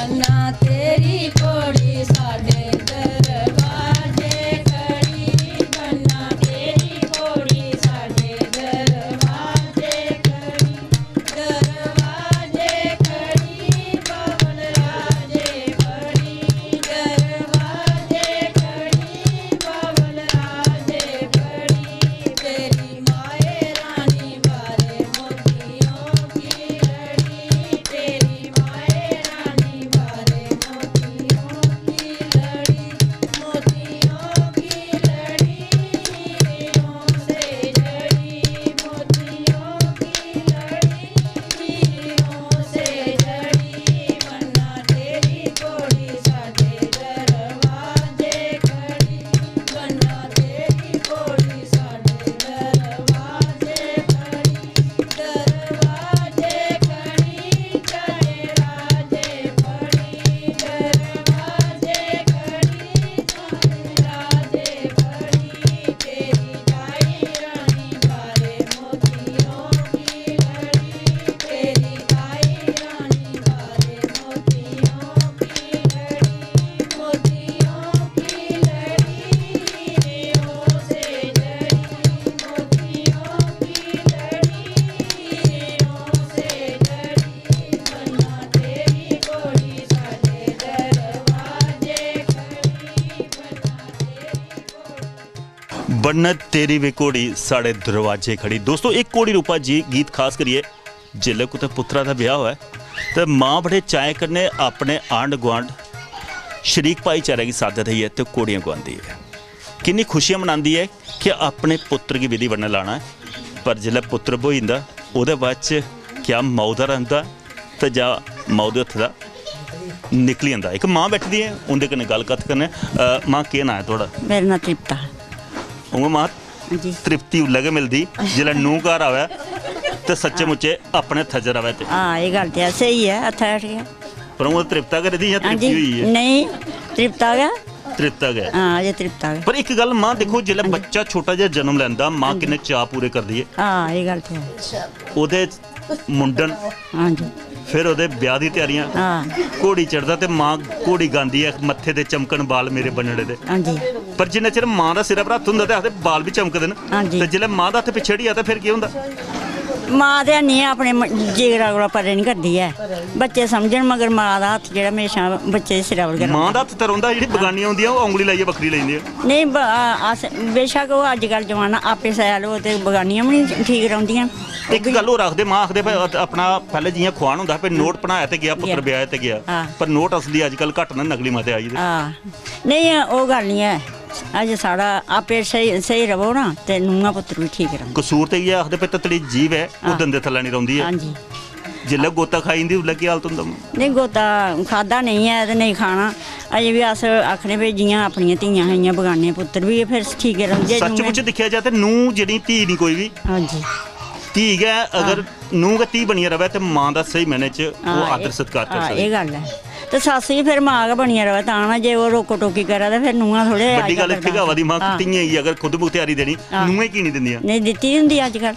बन्ना तेरी कोड़ी साडे दरवाजे खड़ी बन्ना तेरी कोड़ी साडे दरवाजे खड़ी पवन राजे खड़ी दरवाजे खड़ी पवन राजे खड़ी तेरी माए रानी बारे मोतियों की लड़ी तेरी माए रानी बारे मोतियों की लड़ी मोतियों की लड़ी हीरों से जड़ी मोतियों की लड़ी हीरों से जड़ी बन्ना तेरी कोड़ी साडे दरवाजे खड़ी बन्ना तेरी कोड़ी साडे दरवाजे खड़ी दरवाजे खड़ी चाहे राजे खड़ी दरवाजे खड़ी चाहे राजे खड़ी तेरी ताई रानी बारे मोतियों की लड़ी तेरी ताई रानी बारे मोतियों की लड़ी मोतियों की लड़ी हीरों से जड़ी मोतियों की लड़ी हीरों से जड़ी बन्ना तेरी कोड़ी साडे दरवाजे खड़ी बन्ना तेरी कोड़ी बनना तेरी वे घोड़ी साढ़े दरवाजे खड़ी। दोस्तों एक घोड़ी रूपा जी गीत खास करिए जिल्ले कुतै पुत्रा दा ब्याह होऐ ते माँ बड़े चाएं कन्नै अपने आंढ गुआंढ शरीक भाईचारे की सादत है ते घोड़ियां गुआंदी है। किन्नी खुशियां मनांदी है कि अपने पुत्र की विधि बनने लाना है पर जिल्ले पुत्र होई जंदा ओहदे बाद च क्या मौ दा रंदा ते जां मौ दे हत्थ दा निकली जंदा। एक माँ बैठी दी है उंदे कन्नै गल कत्थ करने। माँ केह् नां है थुआढ़ा? मेरा नाम तृप्ता उ'आं माँ जी तृप्ति उल्लै गै मिलदी जिसलै नूंह घर आवे ते सच्चे मुच्चे अपने हत्थै च रवै ते हाँ ये गल तो स्हेई है हत्था हट गया पर उ'आं तृप्ता गै रेह्दी जां हाँ तृप्ति जी होई है? नहीं तृप्ता गया तृप्ता गै। हाँ ये तृप्ता गया पर एक गल माँ देखो जिसलै बच्चा छोटा जिहा जन्म लैंदा माँ किन्ने चाऽ पूरे करदी है। हाँ ये गल तो है ओह्दे मुंडन हाँ जी फिर ओह्दे ब्याह दी त्यारियां हाँ घोड़ी चढ़दा ते माँ घोड़ी गांदी है मत्थे ते चमकन बाल मेरे बनड़े दे। हाँ जी पर जिन्ने चिर माँ दा सिरै पर हत्थ हुंदा ते आखदे बाल भी चमकदे न हाँ जी। ते जिसलै माँ दा हत्थ पिच्छे हटी जा ते फिर केह् हुंदा? माँ ते नहीं अपने जिगरा कोला परे नहीं करदी है बच्चे समझन मगर माँ दा हत्थ जेह्ड़ा हमेशा बच्चे दे सिरै पर गै माँ दा हत्थ ते रौंह्दा जेह्ड़ी बगानियां होंदियां ओह् औंगली लाइयै बक्खरी लेई जंदियां। नहीं अस बेशक ओह् अज्जकल जमाना आपे सैल हो ते बगानियां भी नहीं ठीक रौंह्दियां। एक गल होर आखदे माँ आखदे भाई अपना पैह्ले जियां खुआन होंदा हा भाई नोट बनाया ते गया पुत्तर ब्याह ते गया हाँ। पर नोट असली अज्जकल घट्ट न नकली मते आई दे। हाँ नहीं ओह् गल नहीं है अज साढ़ा आपे सही सही रवो ना ते नूंहां पुत्तर भी ठीक रौंह्दे। कसूर ते इ'यै आखदे भाई ततड़ी जीव है ओह् दंदे थल्लै नहीं रौंह्दी हाँ है जी जिल्लै गोता खाई जंदी उसलै केह् हालत होंदा? नहीं गोता खादा नहीं है ते नहीं खाना अजें भी अस आखने भाई जियां अपनियां धियां हियां बगाने पुत्तर भी फिर ठीक रौंह्दे। सच मुच दिक्खेआ जाए ते नूंह जेह्ड़ी धी नहीं कोई भी हाँ जी धी गै अगर नूंह गै धी बनियै रवै ते माँ दा स्हेई मैने च ओह् आदर सत्कार कर हाँ सकदी। ये गल है ते सस्स भी फिर माँ गै बनियै रवै तां ना जे ओह् रोको टोकी करै ते फिर नूंहां थोड़े बड्डी गल इत्थै गै आवा दी मां धियें गी अगर खुद मुख्तियारी देनी नूंहें की नहीं दिंदियां? नहीं दित्ती दी होंदी अज्जकल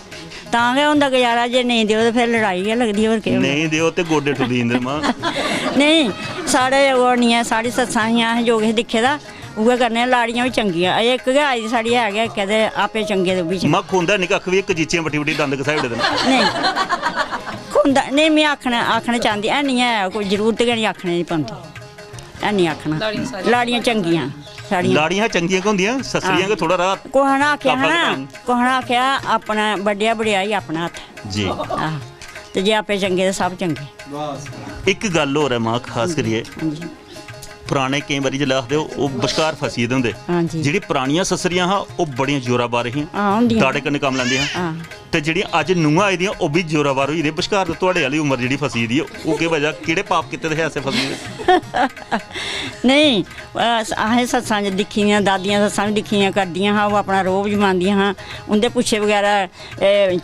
तां गै होंदा गुजारा जे नेईं देओ ते फिर लड़ाई गै लगदी होर केह् होंदा। नहीं देओ ते गोडे ठुल्ली जंदे मां। नहीं साढ़े ओह् नहीं है साढ़ी सस्सां हियां असें जो किश दिक्खे दा उ'ऐ करने लाड़ियां भी चंगियां अजें इक गै आई दी साढ़ी है गै इक्कै ते आपे चंगे ते ओह् बी चंगे। मां खोंदा निं कक्ख बी कचीचियां बट्टी बट्टी दंद घसाई ओड़े दे न। नहीं खुंदा नहीं में आखना चाहती है नहीं है कोई जरूरत गै नहीं आखने दी पौंदी है नहीं आखना लाड़ियां चंगियां साड़ियां लाड़ियां चंगियां गै होंदियां ससरियां गै थोड़ा राह कुसै ने आखेआ हा ना कुसै ने आखेआ अपना बड्डेआ बड़ेआई अपना हत्थ जी। आह ते जे आपे चंगे ते सब चंगे। एक गल होर है मां खास करियै हाँ जी पुराने केईं बारी जिसलै आखदे ओह् बश्कार फसी गेदे होंदे हाँ जी जेह्ड़ी परानियां ससरियां हा ओह् बड़ियां जोराबार हियां हाँ होंदियां दाड़े कन्नै कम्म लैंदियां हाँ ते जेह्ड़ियां अज्ज नूंहां आई दियां ओह् बी जोराबार होई गेदियां बश्कार थुआढ़े आह्ली उमर जेह्ड़ी फसी दी ओह् केह् वजह केह्ड़े पाप कीते दे हे ऐसे फसी दे? नहीं असें सस्सां दिक्खी दियां दादियां सस्सां बी दिक्खी दियां करदियां हा ओह् अपना रोह्ब जमांदियां हा उं'दे पुच्छे बगैरा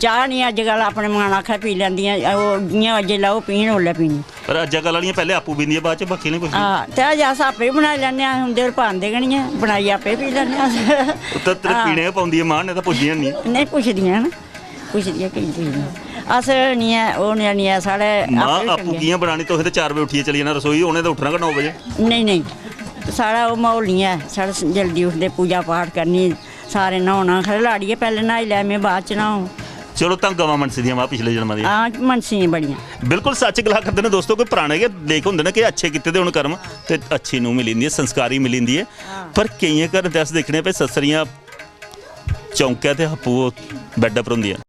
चाह् नहीं अज्जकल अपने मन आखै पी लैंदियां ओह् जियां जेल्लै ओह् पीन ओल्लै पीनी। पर अज्जकल आह्लियां पैह्ले आपूं पींदियां बाद च बाकी नहीं पुछदियां। हाँ ते अज्ज अस आपे बी बनाई लैन्ने आं उं'दे पर पांदे गै निं ऐ बनाइयै आपे पी लैन्ने आं अस। ते पीने गै पौंदियां मां ने तां पुछदियां नहीं। नहीं पुछदियां न पुछदियां केईं पुछदियां अस नहीं है वो नहीं है साढ़े माँ आपे आपू चंगे। कियां बनानी तुसें ते 4 बजे उठियै चली जाना रसोई उ'नें तो उठना 9 बजे नहीं नहीं साढ़ा वो माहौल नहीं है साढ़े जल्दी उठते पूजा पाठ करनी सारे नहाना खरे लाड़िए पहले नहाई लै मैं बाद च नहाऊं चलो ਤਾਂ ਗਵਾਂ ਮਨਸੀ ਦੀਆਂ ਮਾਂ ਪਿਛਲੇ ਜਨਮਾਂ ਦੀਆਂ हाँ मनसी बड़ियां ਬਿਲਕੁਲ ਸੱਚ ਗਲਾ ਕਰਦੇ ਨੇ ਦੋਸਤੋ ਕੋਈ ਪੁਰਾਣੇ ਕੇ ਦੇਖ ਹੁੰਦੇ ਨੇ ਕਿ ਅੱਛੇ ਕੀਤੇ ਤੇ ਹੁਣ ਕਰਮ ਤੇ ਅੱਛੀ ਨੂੰ ਮਿਲੀ ਜਾਂਦੀ ਹੈ ਸੰਸਕਾਰੀ ਮਿਲੀ ਜਾਂਦੀ ਹੈ ਪਰ ਕਈਆਂ ਘਰ ਤੇ ਅਸ ਦੇਖਣੇ ਪਏ ਸੱਸਰੀਆਂ ਚੌਂਕਿਆਂ ਤੇ ਹੱਪੂ ਬੈੱਡ ਪਰ ਹੁੰਦੀਆਂ